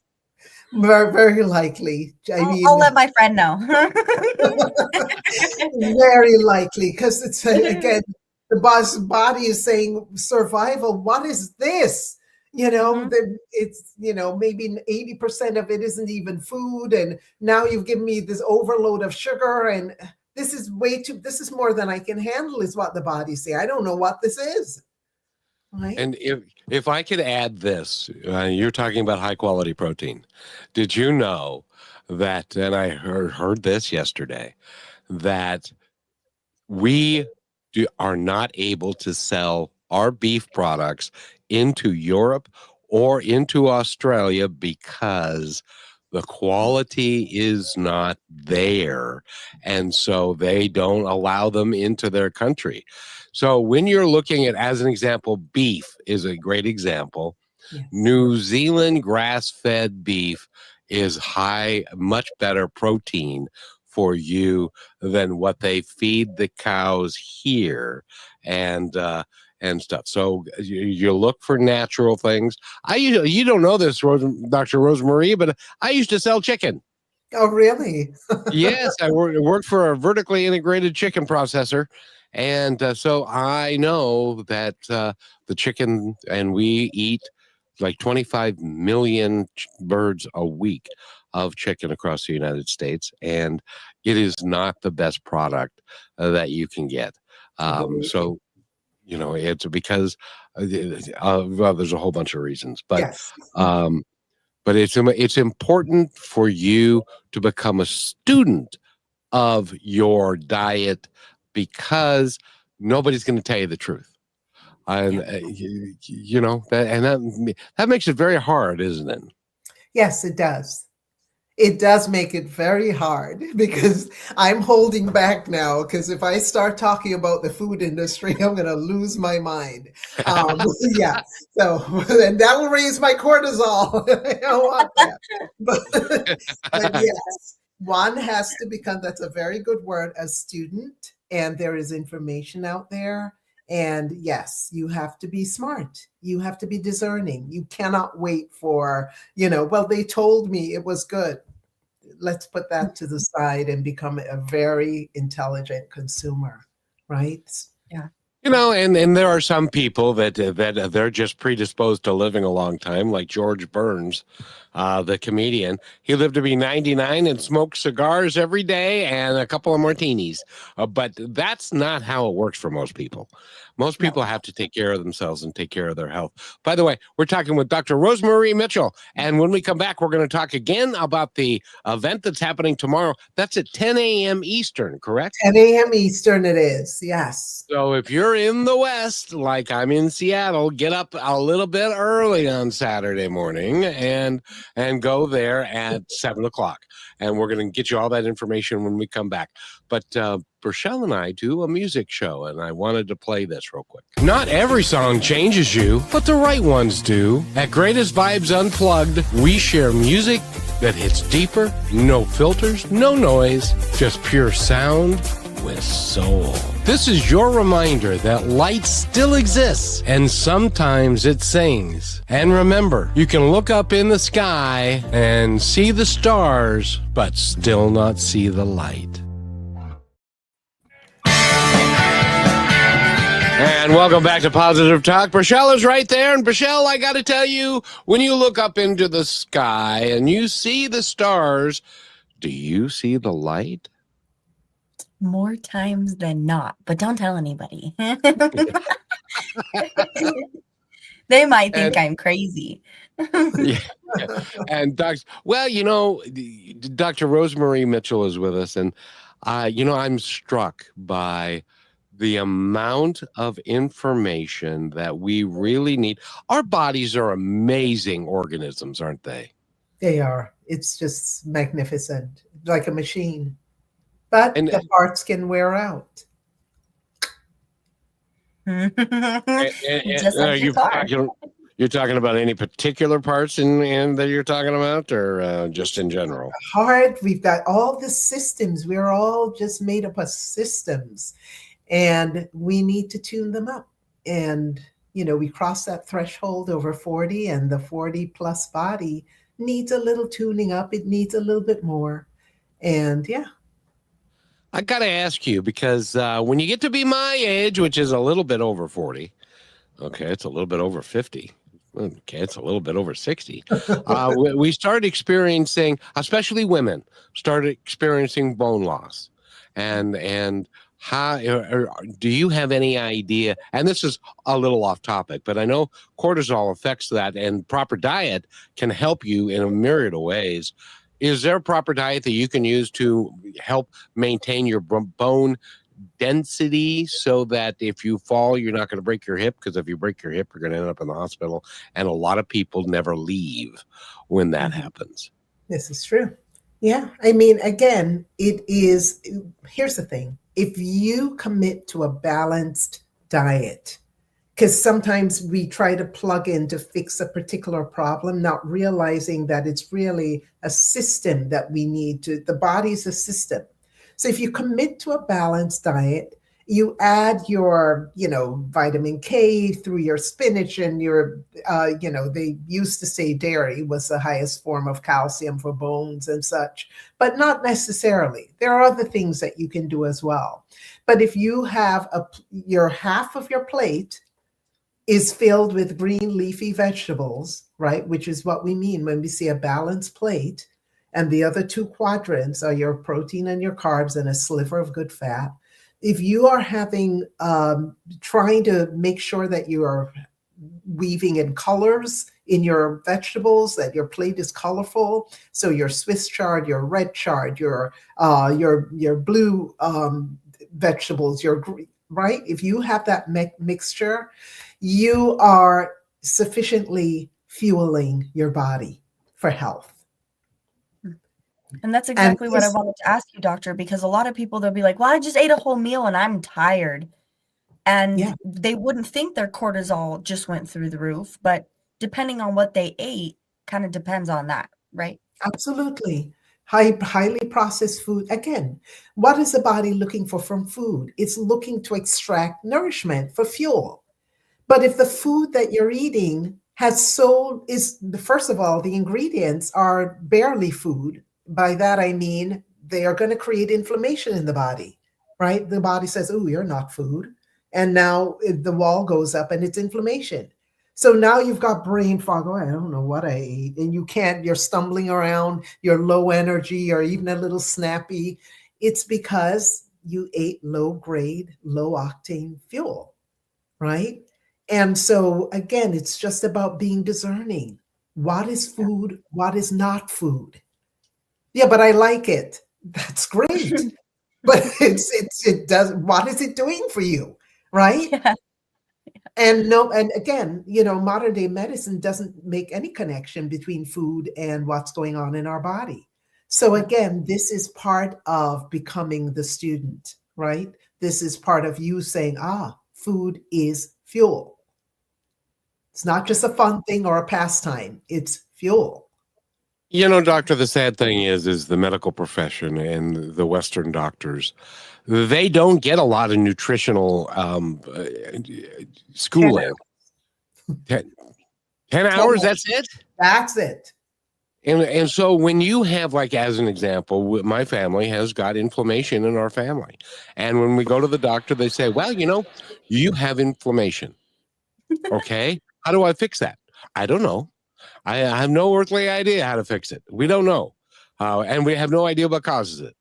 very, very likely. I mean, I'll let my friend know. very likely, because it's again, the body is saying survival. What is this? It's maybe 80% of it isn't even food, and now you've given me this overload of sugar, and this is this is more than I can handle, is what the body say. I don't know what this is. Right? And if I could add this, you're talking about high quality protein. Did you know that? And I heard this yesterday, that we are not able to sell our beef products into Europe or into Australia because the quality is not there. And so they don't allow them into their country. So when you're looking at, as an example, beef is a great example. Yes. New Zealand grass-fed beef is much better protein for you than what they feed the cows here, and stuff. So you look for natural things. You don't know this, Dr. Rosemarie, but I used to sell chicken. Oh, really? Yes, I worked for a vertically integrated chicken processor. And so I know that the chicken, and we eat like 25 million birds a week of chicken across the United States, and it is not the best product that you can get. So, it's because well, there's a whole bunch of reasons, but Yes. But it's important for you to become a student of your diet, because nobody's going to tell you the truth. And that makes it very hard, isn't it? Yes, it does. It does make it very hard, because I'm holding back now, because if I start talking about the food industry, I'm going to lose my mind. Yeah. So, and that will raise my cortisol. I don't want that. But yes, one has to become, that's a very good word, a student, and there is information out there. And yes, you have to be smart. You have to be discerning. You cannot wait for, well, they told me it was good. Let's put that to the side and become a very intelligent consumer, right? Yeah. And there are some people that they're just predisposed to living a long time, like George Burns, the comedian. He lived to be 99 and smoked cigars every day and a couple of martinis. But that's not how it works for most people. Most people have to take care of themselves and take care of their health. By the way, we're talking with Dr. Rosemarie Mitchell. And when we come back, we're going to talk again about the event that's happening tomorrow. That's at 10 a.m. Eastern, correct? 10 a.m. Eastern it is, yes. So if you're in the West, like I'm in Seattle, get up a little bit early on Saturday morning and go there at 7 o'clock. And we're going to get you all that information when we come back. But Rochelle and I do a music show, and I wanted to play this real quick. Not every song changes you, but the right ones do. At Greatest Vibes Unplugged, we share music that hits deeper, no filters, no noise, just pure sound with soul. This is your reminder that light still exists, and sometimes it sings. And remember, you can look up in the sky and see the stars, but still not see the light. And welcome back to Positive Talk. Rochelle is right there. And Rochelle, I got to tell you, when you look up into the sky and you see the stars, do you see the light? More times than not, but don't tell anybody. They might think And I'm crazy. yeah, and Dr. Rosemarie Mitchell is with us, and I'm struck by the amount of information that we really need. Our bodies are amazing organisms, aren't they? They are. It's just magnificent, like a machine. But And the parts can wear out. Just like your car. you're talking about any particular parts in that you're talking about, or just in general? Heart, we've got all the systems. We're all just made up of systems, and we need to tune them up. And, we cross that threshold over 40, and the 40 plus body needs a little tuning up. It needs a little bit more. And yeah. I got to ask you because when you get to be my age, which is a little bit over 40, okay, it's a little bit over 50. Okay, it's a little bit over 60. We started experiencing, especially women, started experiencing bone loss. And how do you have any idea? And this is a little off topic, but I know cortisol affects that, and proper diet can help you in a myriad of ways. Is there a proper diet that you can use to help maintain your bone density so that if you fall, you're not going to break your hip? Because if you break your hip, you're going to end up in the hospital. And a lot of people never leave when that happens. This is true. Yeah. I mean, again, here's the thing. If you commit to a balanced diet, because sometimes we try to plug in to fix a particular problem, not realizing that it's really a system that we need to, the body's a system. So if you commit to a balanced diet, you add your, vitamin K through your spinach and your, they used to say dairy was the highest form of calcium for bones and such, but not necessarily. There are other things that you can do as well. But if you have your half of your plate is filled with green leafy vegetables, right? Which is what we mean when we see a balanced plate. And the other two quadrants are your protein and your carbs and a sliver of good fat. If you are trying to make sure that you are weaving in colors in your vegetables, that your plate is colorful. So your Swiss chard, your red chard, your blue vegetables, right? If you have that mixture, you are sufficiently fueling your body for health. And that's exactly what I wanted to ask you, doctor, because a lot of people, they'll be like, well, I just ate a whole meal and I'm tired. And they wouldn't think their cortisol just went through the roof, but depending on what they ate, kind of depends on that, right? Absolutely. Highly processed food. Again, what is the body looking for from food? It's looking to extract nourishment for fuel. But if the food that you're eating first of all, the ingredients are barely food. By that, I mean, they are going to create inflammation in the body, right? The body says, oh, you're not food. And now the wall goes up and it's inflammation. So now you've got brain fog. Oh, I don't know what I ate. And you're stumbling around, you're low energy or even a little snappy. It's because you ate low grade, low octane fuel, right? And so again, it's just about being discerning. What is food? What is not food? Yeah, but I like it. That's great. But it does. What is it doing for you? Right. Yeah. And again, modern day medicine doesn't make any connection between food and what's going on in our body. So again, this is part of becoming the student, right? This is part of you saying, food is fuel. It's not just a fun thing or a pastime. It's fuel. Doctor, the sad thing is the medical profession and the Western doctors, they don't get a lot of nutritional schooling. 10 hours, that's it? That's it. And so when you have, like, as an example, my family has got inflammation in our family. And when we go to the doctor, they say, well, you have inflammation. Okay. How do I fix that? I don't know. I have no earthly idea how to fix it. We don't know. And we have no idea what causes it.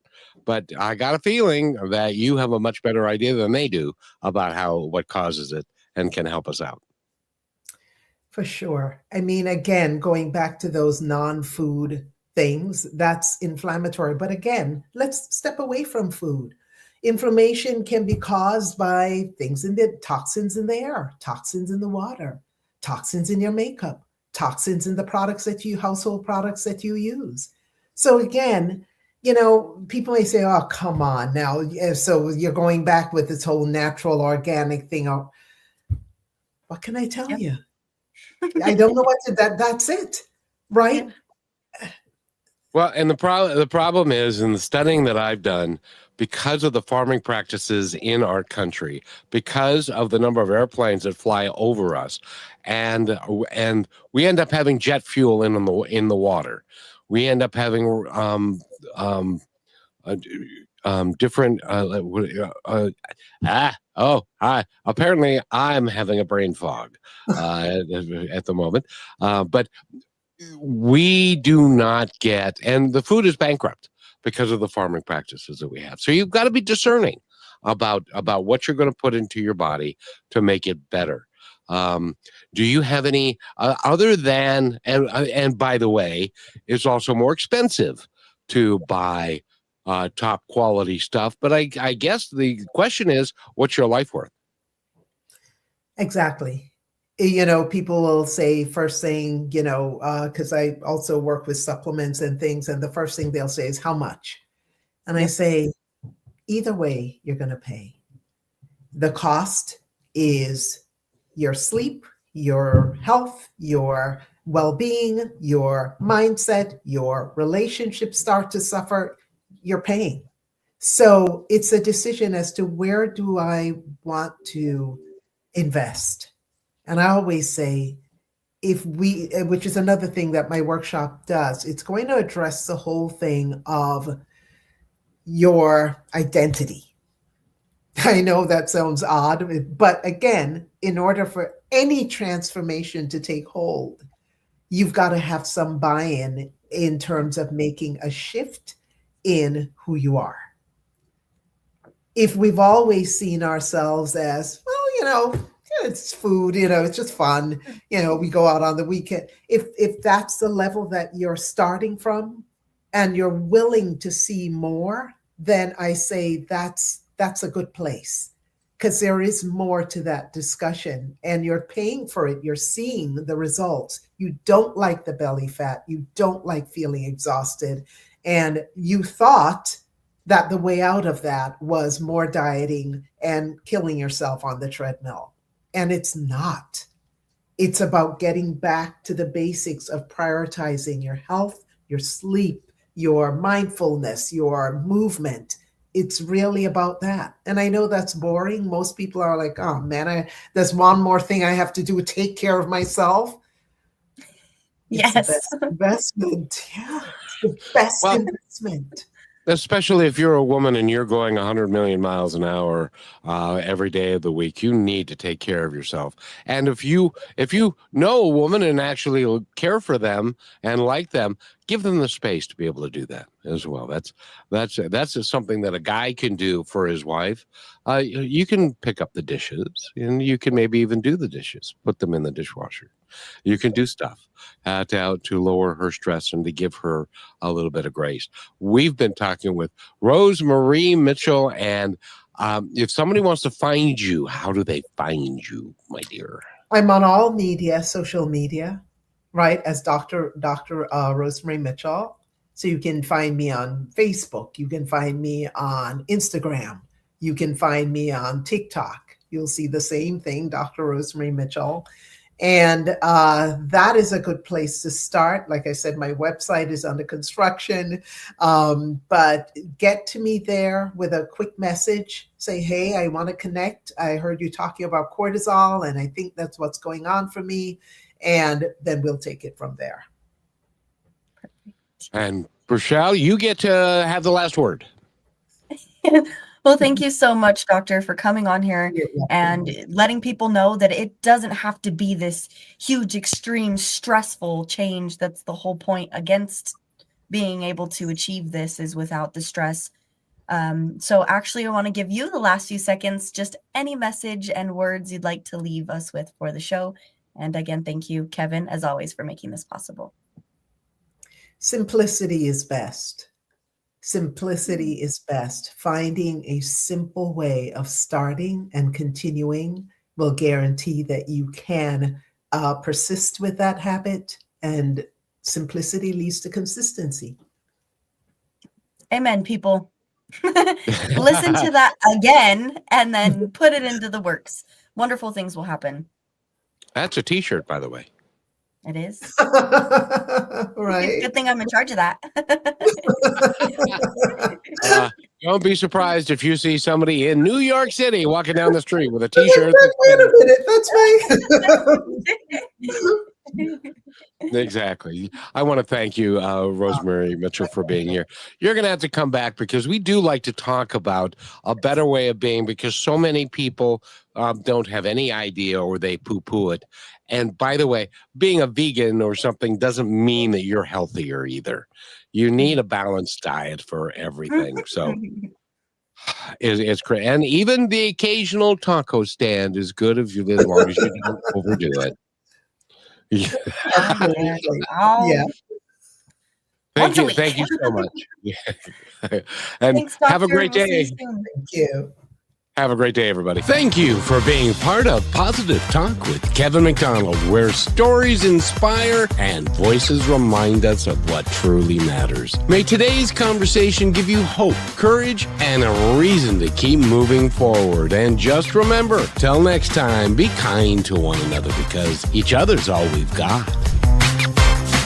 But I got a feeling that you have a much better idea than they do about what causes it and can help us out. For sure. I mean, again, going back to those non-food things, that's inflammatory. But again, let's step away from food. Inflammation can be caused by things in the toxins in the air, toxins in the water, toxins in your makeup, toxins in the household products that you use. So again, people may say, oh, come on now. So you're going back with this whole natural organic thing. Oh, what can I tell Yep. you? I don't know what that's it, right? Yeah. Well, and the problem is, in the studying that I've done, because of the farming practices in our country, because of the number of airplanes that fly over us, and we end up having jet fuel in the water. We end up having different hi. Apparently, I'm having a brain fog at the moment, but we do not get, and the food is bankrupt because of the farming practices that we have. So you've got to be discerning about what you're going to put into your body to make it better. Do you have any other than, and by the way, it's also more expensive to buy top quality stuff. But I guess the question is, what's your life worth? Exactly. People will say first thing, because I also work with supplements and things, and the first thing they'll say is how much? And I say, either way, you're going to pay. The cost is your sleep, your health, your well-being, your mindset, your relationships start to suffer, you're paying. So it's a decision as to where do I want to invest. And I always say, which is another thing that my workshop does, it's going to address the whole thing of your identity. I know that sounds odd, but again, in order for any transformation to take hold, you've got to have some buy-in in terms of making a shift in who you are. If we've always seen ourselves as, well, it's food, it's just fun, we go out on the weekend. If that's the level that you're starting from and you're willing to see more, then I say that's a good place, because there is more to that discussion and you're paying for it. You're seeing the results. You don't like the belly fat. You don't like feeling exhausted. And you thought that the way out of that was more dieting and killing yourself on the treadmill. And it's not. It's about getting back to the basics of prioritizing your health, your sleep, your mindfulness, your movement. It's really about that. And I know that's boring. Most people are like, oh man, there's one more thing I have to do, take care of myself. It's the best investment. Yeah, it's the best investment. Especially if you're a woman and you're going 100 million miles an hour every day of the week, you need to take care of yourself. And if you know a woman and actually care for them and like them, give them the space to be able to do that as well. That's just something that a guy can do for his wife. You can pick up the dishes, and you can maybe even do the dishes, put them in the dishwasher. You can do stuff to lower her stress and to give her a little bit of grace. We've been talking with Rosemarie Mitchell, and if somebody wants to find you, how do they find you, my dear? I'm on all social media, right, as Dr. Rosemarie Mitchell. So you can find me on Facebook. You can find me on Instagram. You can find me on TikTok. You'll see the same thing, Dr. Rosemarie Mitchell. And that is a good place to start. Like I said, my website is under construction, but get to me there with a quick message. Say, hey, I want to connect. I heard you talking about cortisol, and I think that's what's going on for me. And then we'll take it from there. And Rochelle, you get to have the last word. Well, thank you so much, Doctor, for coming on here and letting people know that it doesn't have to be this huge, extreme, stressful change. That's the whole point against being able to achieve this, is without the stress. So actually, I want to give you the last few seconds, just any message and words you'd like to leave us with for the show. And again, thank you, Kevin, as always, for making this possible. Simplicity is best. Simplicity is best. Finding a simple way of starting and continuing will guarantee that you can persist with that habit, and simplicity leads to consistency. Amen, people. Listen to that again and then put it into the works. Wonderful things will happen. That's a t-shirt, by the way. It is. Right. Good thing I'm in charge of that. Don't be surprised if you see somebody in New York City walking down the street with a t-shirt. Wait a minute, that's me. Exactly. I want to thank you, Rosemarie Mitchell, for being here. You're going to have to come back because we do like to talk about a better way of being, because so many people don't have any idea, or they poo-poo it. And by the way, being a vegan or something doesn't mean that you're healthier either. You need a balanced diet for everything. So it's great. And even the occasional taco stand is good as long as you don't overdo it. Yeah. Yeah. Thank you so much. And Thanks, have a Doctor. great We'll see day. you soon. Thank you. Have a great day, everybody. Thank you for being part of Positive Talk with Kevin McDonald, where stories inspire and voices remind us of what truly matters. May today's conversation give you hope, courage, and a reason to keep moving forward. And just remember, till next time, be kind to one another, because each other's all we've got.